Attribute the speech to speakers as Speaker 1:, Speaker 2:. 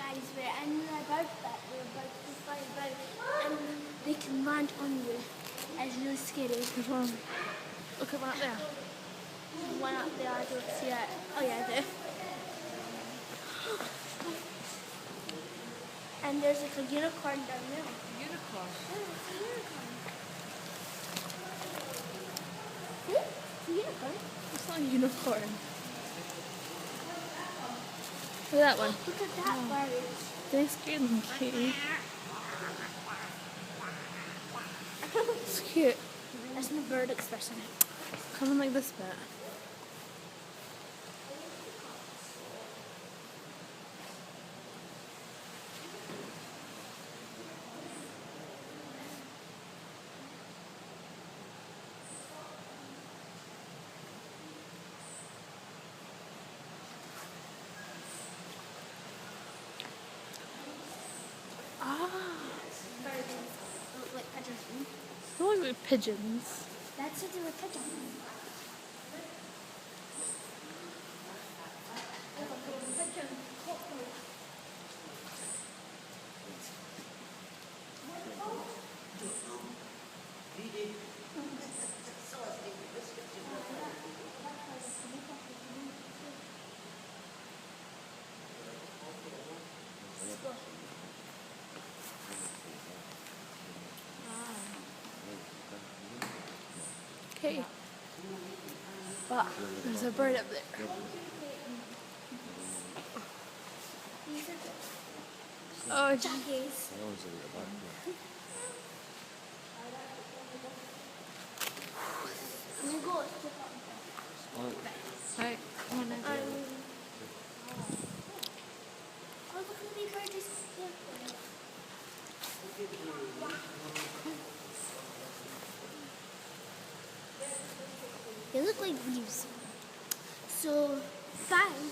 Speaker 1: guys, we're in the bird that we're about to fly about, and they can land on you. It's really scary.
Speaker 2: There's one. Look at that there.
Speaker 1: There's one up there, I don't see it. Oh yeah, there. And there's like a unicorn down there.
Speaker 2: Unicorn.
Speaker 1: Oh, it's a unicorn. See? It's a unicorn.
Speaker 2: It's not a unicorn. Look at that one.
Speaker 1: Look at that bird.
Speaker 2: They scared them, Katie. It's cute.
Speaker 1: That's my bird expression.
Speaker 2: Come on like this bit.
Speaker 1: Birds look like pigeons.
Speaker 2: They look like pigeons.
Speaker 1: That's to do with pigeons.
Speaker 2: Okay. But there's a bird up there.
Speaker 1: These are
Speaker 2: Oh,
Speaker 1: jockeys. I'm gonna go.
Speaker 2: right. Come on now.
Speaker 1: Oh, look at the bird is here. They look like leaves. So, 5